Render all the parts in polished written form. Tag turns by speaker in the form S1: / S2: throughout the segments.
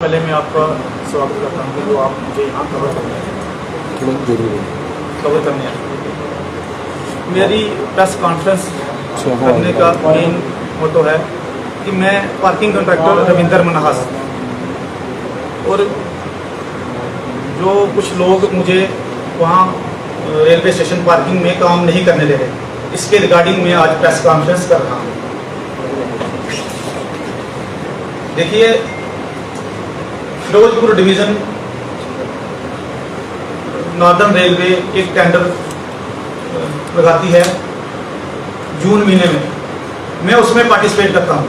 S1: पहले मैं आपका स्वागत करता हूँ कि आप मुझे यहाँ कवर करने आए। मेरी प्रेस कॉन्फ्रेंस करने का मेन मोटो है कि मैं पार्किंग कॉन्ट्रैक्टर रविंदर मनहास और जो कुछ लोग मुझे वहाँ रेलवे स्टेशन पार्किंग में काम नहीं करने दे रहे, इसके रिगार्डिंग मैं आज प्रेस कॉन्फ्रेंस कर रहा हूँ। देखिए, फिरोजपुर डिवीज़न नॉर्दर्न रेलवे एक टेंडर लगाती है जून महीने में। मैं उसमें पार्टिसिपेट करता हूं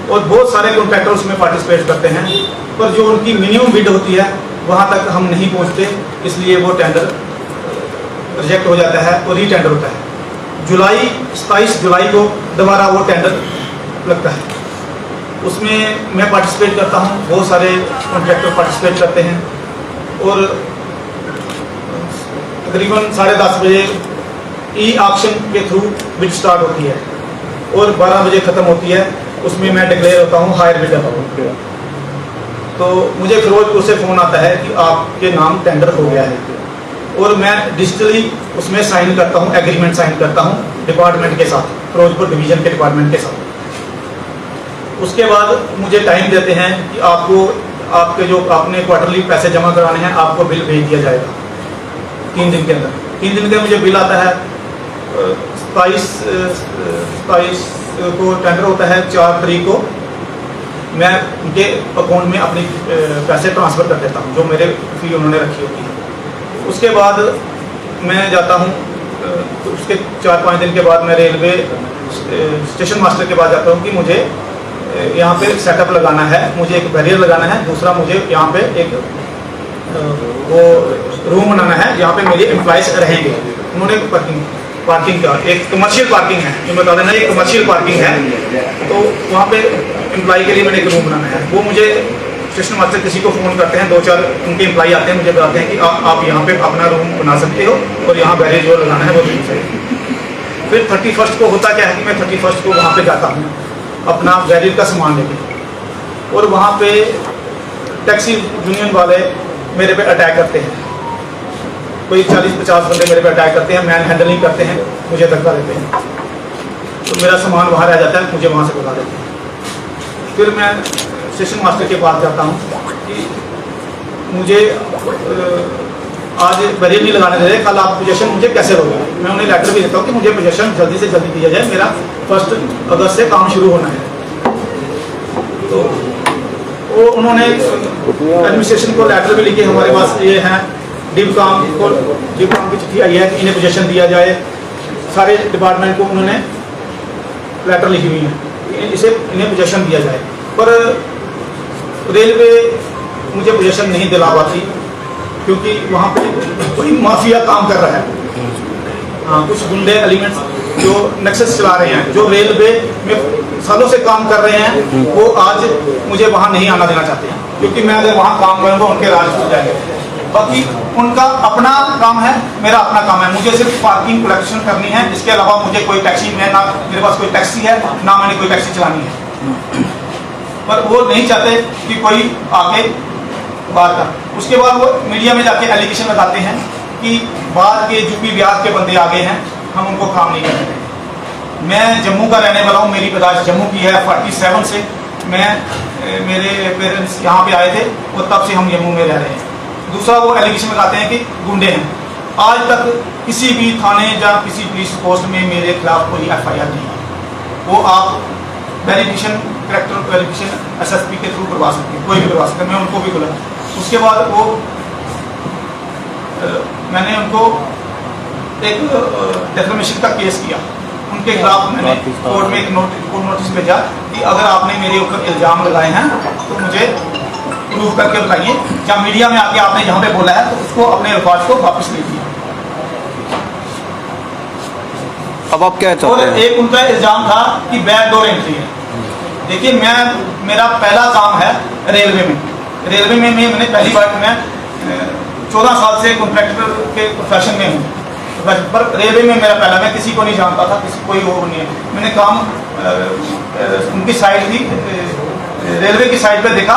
S1: और बहुत सारे कॉन्ट्रैक्टर उसमें पार्टिसिपेट करते हैं, पर जो उनकी मिनिमम बिड होती है वहां तक हम नहीं पहुंचते, इसलिए वो टेंडर रिजेक्ट हो जाता है और रीटेंडर होता है। 27 जुलाई को दोबारा वो टेंडर लगता है, उसमें मैं पार्टिसिपेट करता हूं, बहुत सारे कॉन्ट्रैक्टर पार्टिसिपेट करते हैं और तकरीबन 10:30 बजे ई ऑक्शन के थ्रू बिड स्टार्ट होती है और 12 बजे ख़त्म होती है। उसमें मैं डिक्लेयर होता हूं हायर बिडर। तो मुझे फिरोजपुर से फ़ोन आता है कि आपके नाम टेंडर हो गया है और मैं डिजिटली उसमें साइन करता हूँ, एग्रीमेंट साइन करता हूँ डिपार्टमेंट के साथ, फिरोजपुर डिवीज़न के डिपार्टमेंट के साथ। उसके बाद मुझे टाइम देते हैं कि आपके जो आपने क्वार्टरली पैसे जमा कराने हैं, आपको बिल भेज दिया जाएगा 3 दिन के अंदर। 3 दिन के मुझे बिल आता है। 27 को टेंडर होता है, 4 तारीख को मैं उनके अकाउंट में अपनी पैसे ट्रांसफ़र कर देता हूँ जो मेरे फी उन्होंने रखी होती है। उसके बाद मैं जाता हूँ, उसके 4-5 दिन के बाद मैं रेलवे स्टेशन मास्टर के पास जाता हूँ कि मुझे यहाँ पे सेटअप लगाना है, मुझे एक बैरियर लगाना है, दूसरा मुझे यहाँ पे एक वो रूम बनाना है जहाँ पे मेरे एम्प्लॉइज रहेंगे। उन्होंने पार्किंग का एक कमर्शियल पार्किंग है, जो बता देना एक कमर्शियल पार्किंग है, तो वहाँ पे एम्प्लॉय के लिए मैंने एक रूम बनाना है। वो मुझे स्टेशन मास्टर किसी को फ़ोन करते हैं, 2-4 उनके एम्प्लॉय आते हैं, मुझे बताते हैं कि आप यहाँ पे अपना रूम बना सकते हो और यहाँ बैरियर जो लगाना है वो भी चाहिए। फिर 31 को होता क्या है कि मैं 31 को वहाँ पर जाता हूँ अपना बैरियर का सामान लेके, और वहाँ पे टैक्सी यूनियन वाले मेरे पे अटैक करते हैं। कोई 40-50 बंदे मेरे पे अटैक करते हैं, मैन हैंडलिंग करते हैं, मुझे धक्का देते हैं, तो मेरा सामान वहाँ रह जाता है, मुझे वहाँ से भगा देते हैं। फिर मैं स्टेशन मास्टर के पास जाता हूँ कि मुझे आज बैरियर नहीं लगाने दे रहे, कल आप पोजीशन मुझे कैसे लोगे। मैं उन्हें लेटर भी देता हूँ कि मुझे पोजीशन जल्दी से जल्दी दिया जाए, मेरा 1 अगस्त से काम शुरू होना है। तो वो उन्होंने एडमिनिस्ट्रेशन को लेटर भी लिखे, हमारे पास ये हैं डिवकाम की चिट्ठी आई है कि इन्हें पोजीशन दिया जाए। सारे डिपार्टमेंट को उन्होंने लेटर लिखी हुई है कि इन्हें पोजीशन दिया जाए, पर रेलवे मुझे पोजीशन नहीं दिला पाती क्योंकि वहाँ पे कोई माफिया काम कर रहा है। हाँ, कुछ गुंडे एलिमेंट्स जो नेक्सस चला रहे हैं, जो रेलवे में सालों से काम कर रहे हैं, वो आज मुझे वहाँ नहीं आना देना चाहते हैं क्योंकि मैं अगर वहाँ काम करूँगा उनके राज हो जाएंगे। बाकी उनका अपना काम है, मेरा अपना काम है। मुझे सिर्फ पार्किंग कलेक्शन करनी है, इसके अलावा मुझे कोई टैक्सी में ना मेरे पास कोई टैक्सी है, ना मैंने कोई टैक्सी चलानी है। पर वो नहीं चाहते कि कोई आके बात कर। उसके बाद वो मीडिया में जाके एलिगेशन लगाते हैं कि बाहर के यूपी बिहार के बंदे आगे हैं, हम उनको काम नहीं करने देंगे। मैं जम्मू का रहने वाला हूँ, मेरी पैदाइश जम्मू की है। 47 से मेरे पेरेंट्स यहाँ पे आए थे और तब से हम जम्मू में रह रहे हैं। दूसरा वो एलिगेशन लगाते हैं कि गुंडे हैं। आज तक किसी भी थाने या किसी पुलिस पोस्ट में मेरे खिलाफ कोई FIR नहीं है। वो आप वेरिफिकेशन, करेक्टर वेरिफिकेशन SSP के थ्रू करवा सकते हैं, कोई भी करवा सकते हैं। मैं उनको भी बोला। उसके बाद वो मैंने उनको एक डेफेमेशन का केस किया, उनके खिलाफ मैंने कोर्ट में एक नोटिस भेजा कि अगर आपने मेरे ऊपर इल्ज़ाम लगाए हैं तो मुझे प्रूव करके बताइए, या मीडिया में आके आपने जहाँ पे बोला है तो उसको अपने अल्फाज को वापस लीजिए।
S2: अब आप क्या चाहते हैं?
S1: और एक उनका इल्ज़ाम था कि बैकडोर एंट्री है। देखिए, मेरा पहला काम है रेलवे में मैंने पहली बार, मैं 14 साल से कॉन्ट्रैक्टर के प्रोफेशन में हूँ, पर रेलवे में मेरा पहला, मैं किसी को नहीं जानता था, कोई और नहीं है। मैंने काम उनकी साइड थी, रेलवे की साइड पे देखा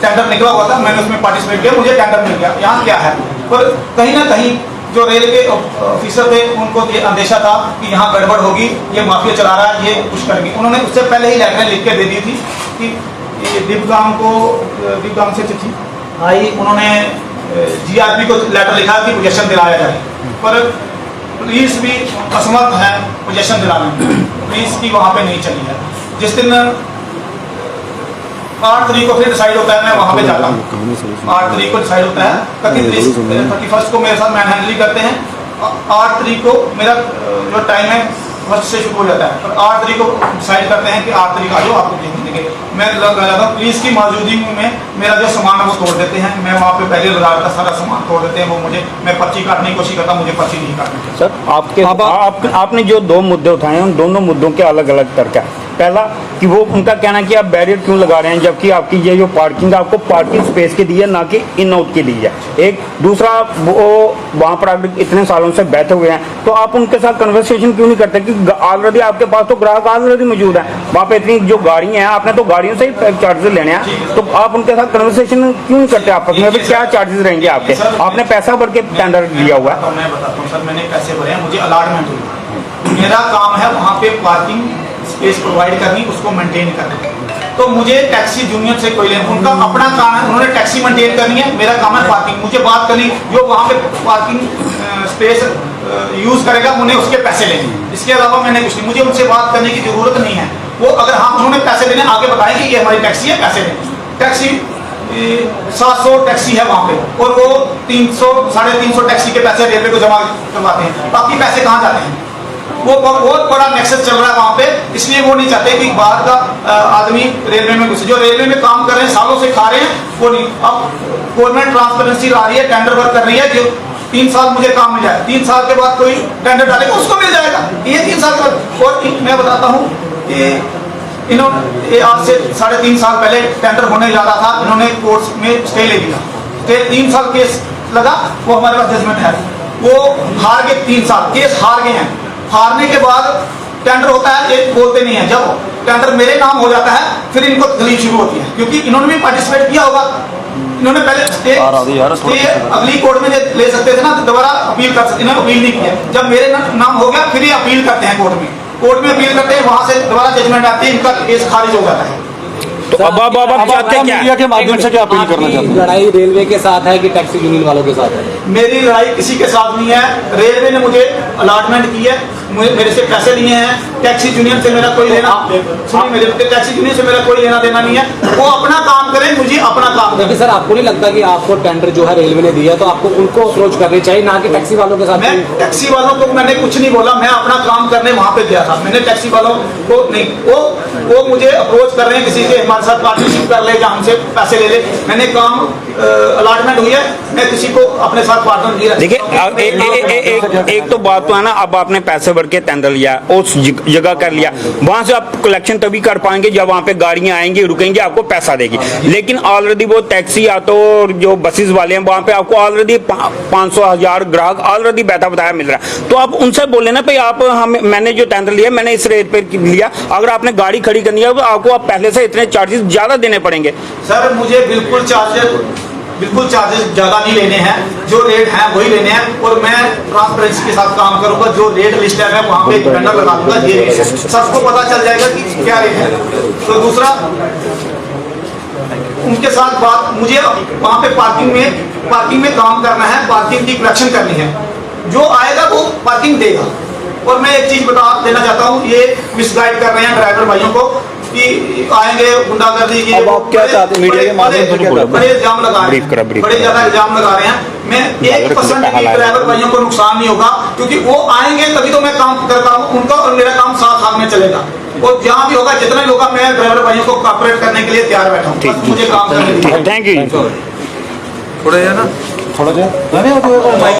S1: टेंडर निकला हुआ था, मैंने उसमें पार्टिसिपेट किया, मुझे टेंडर मिल गया। यहाँ क्या है, पर कहीं ना कहीं जो रेल के ऑफिसर थे उनको ये अंदेशा था कि यहाँ गड़बड़ होगी, ये माफिया चला रहा है, ये कुछ करेंगे। उन्होंने उससे पहले ही लेटर लिख के दे दी थी कि दीपगाम से चिट्ठी आई, उन्होंने जीआरपी को लेटर लिखा कि पोजेशन दिलाया जाए, पर पुलिस भी असमर्थ है पोजेशन दिलाने में, पुलिस की वहाँ पे नहीं चली है। जिस दिन 8 तारीख को फिर डिसाइड होता है, मैं वहाँ पे जाता हूँ, 8 तारीख को डिसाइड होता है, 31 को मेरे साथ मैन हैंडलिंग करते हैं। 8 तारीख को मेरा जो टाइम है फर्स्ट से शुरू हो जाता है, पर 8 तारीख को डिसाइड करते हैं कि 8 तारीख आ जाओ, आपको देंगे। मैं लग जाता हूँ, पुलिस की मौजूदगी में मेरा जो सामान है वो तोड़ देते हैं, मैं वहाँ पे पहले लगा था, सारा सामान तोड़ देते हैं वो मुझे, मैं पर्ची काटने की कोशिश करता हूँ, मुझे पर्ची नहीं काटनी।
S3: सर आपने जो 2 मुद्दे उठाए हैं उन दोनों मुद्दों के अलग अलग तर्क है। पहला कि वो उनका कहना है कि आप बैरियर क्यों लगा रहे हैं, जबकि आपकी ये जो पार्किंग है आपको पार्किंग स्पेस के दी है, ना कि इन आउट के दी है। एक दूसरा, वो वहाँ पर आप इतने सालों से बैठे हुए हैं, तो आप उनके साथ कन्वर्सेशन क्यों नहीं करते कि ऑलरेडी आपके पास तो ग्राहक ऑलरेडी मौजूद है, वहाँ पे इतनी जो गाड़ियाँ हैं, आपने तो गाड़ियों से ही चार्जेस लेने हैं, तो आप उनके साथ कन्वर्सेशन क्यों नहीं करते? आपस में क्या चार्जेस रहेंगे आपके? आपने पैसा भर के टेंडर लिया हुआ है।
S1: मैं बताता हूँ सर, मैंने पैसे भरे हैं, मुझे अलॉटमेंट हुई, मेरा काम है वहाँ पे पार्किंग स्पेस प्रोवाइड करनी, उसको मेंटेन करना। तो मुझे टैक्सी यूनियन से कोई लेना, उनका अपना काम है, उन्होंने टैक्सी मेंटेन करनी है, मेरा काम है पार्किंग। मुझे बात करनी, जो वहाँ पे पार्किंग स्पेस यूज करेगा उन्हें उसके पैसे लेने, इसके अलावा मैंने कुछ नहीं, मुझे उनसे बात करने की जरूरत नहीं है। वो अगर हाँ उन्होंने पैसे लेने आगे बताएं कि ये हमारी टैक्सी है, पैसे लें। टैक्सी 700 टैक्सी है वहाँ पे, और वो 300 350 टैक्सी के पैसे रेलवे को जमा करवाते हैं, बाकी पैसे कहाँ जाते हैं? वो बहुत बड़ा नेक्सस चल रहा है वहाँ पे, इसलिए वो नहीं चाहते कि बाहर का आदमी रेलवे में घुसे। जो रेलवे में काम कर रहे हैं, सालों से खा रहे हैं, वो नहीं। अब गवर्नमेंट ट्रांसपेरेंसी ला रही है, टेंडर वर्क कर रही है, जो 3 साल मुझे काम मिल जाए, 3 साल के बाद कोई टेंडर डालेगा उसको मिल जाएगा, ये 3 साल के बाद। और मैं बताता हूँ कि इन्होंने आज से 3.5 साल पहले टेंडर होने जा रहा था, इन्होंने कोर्ट में स्टे ले लिया, स्टे 3 साल केस लगा, वो हमारे पास जजमेंट है, वो हार गए, 3 साल केस हार गए हैं। हारने के बाद टेंडर होता है, ये बोलते नहीं है, जब टेंडर मेरे नाम हो जाता है फिर इनको तकलीफ शुरू होती है, क्योंकि इन्होंने भी पार्टिसिपेट किया होगा, इन्होंने पहले स्टे अगली कोर्ट में ले सकते थे ना, दोबारा अपील कर सकते, इन्होंने अपील नहीं किया। जब मेरे नाम हो गया फिर ये अपील करते हैं कोर्ट में अपील करते हैं, वहां से दोबारा जजमेंट आती है, इनका केस खारिज हो जाता है।
S3: तो अब चाहते हैं क्या?
S2: मीडिया के माध्यम से क्या अपील करना चाहते हैं?
S4: लड़ाई रेलवे के साथ है कि टैक्सी यूनियन वालों के साथ है?
S1: मेरी लड़ाई किसी के साथ नहीं है, रेलवे ने मुझे अलॉटमेंट की है, मेरे से पैसे लिए हैं, टैक्सी यूनियन से मेरा कोई लेना, सुनिए मेरे टैक्सी यूनियन से मेरा कोई लेना देना नहीं है, वो अपना काम करें, मुझे अपना काम करें।
S4: सर आपको नहीं लगता कि आपको टेंडर जो है रेलवे ने दिया, तो आपको उनको अप्रोच करनी चाहिए, ना कि टैक्सी वालों के साथ?
S1: मैं टैक्सी वालों को मैंने कुछ नहीं बोला, मैं अपना काम करने वहां पे गया था, मैंने टैक्सी वालों को नहीं, वो मुझे अप्रोच कर रहे हैं किसी से हमारे साथ पार्टनरशिप कर ले या हमसे पैसे ले ले, मैंने काम अलॉटमेंट हुई है, मैं किसी को अपने साथ पार्टनर नहीं रखता।
S3: देखिए एक तो बात तो है ना, अब आपने पैसे भर के टेंडर लिया, उस जगह कर लिया, वहां से आप कलेक्शन तभी कर पाएंगे जब वहां पे गाड़ियां आएंगी, रुकेंगी, आपको पैसा देगी। लेकिन ऑलरेडी वो टैक्सी ऑटो जो बसेस वाले हैं, वहां पे आपको ऑलरेडी 500,000 ग्राहक ऑलरेडी बैठा बताया मिल रहा है, तो आप उनसे बोले ना भाई आप मैंने जो टेंडर लिया मैंने इस रेट पे लिया, अगर आपने गाड़ी खड़ी करनी है तो आपको आप पहले से इतने चार्जेस ज्यादा देने पड़ेंगे।
S1: सर मुझे बिल्कुल चार्जेस ज्यादा नहीं लेने हैं, जो रेट हैं वही लेने हैं, और मैं ट्रांसपेरेंसी के साथ काम करूंगा, जो रेट लिस्ट है मैं वहां पे टेंडर लगा दूंगा, ये रेट है, सबको पता चल जाएगा कि क्या रेट है। तो दूसरा उनके साथ बात, मुझे वहां पे पार्किंग में काम करना है, पार्किंग की कलेक्शन करनी है, जो आएगा वो पार्किंग देगा। और मैं एक चीज बता देना चाहता हूँ, ये मिसगाइड कर रहे हैं ड्राइवर भाइयों को कि आएंगे गुंडागर्दी की,
S2: अब आप क्या चाहते हैं मीडिया के माध्यम से?
S1: बड़े इल्जाम लगा रहे हैं, बड़े ज्यादा इल्जाम लगा रहे हैं। मैं 1% भी ड्राइवर भाइयों को नुकसान नहीं होगा, क्योंकि वो आएंगे तभी तो मैं काम करता हूँ, उनका और मेरा काम साथ में चलेगा, और जहाँ भी होगा जितना भी होगा मैं ड्राइवर भाइयों को कॉपरेट करने के लिए तैयार बैठा हूँ, मुझे काम करने के लिए।
S3: Thank you.
S2: थोड़ा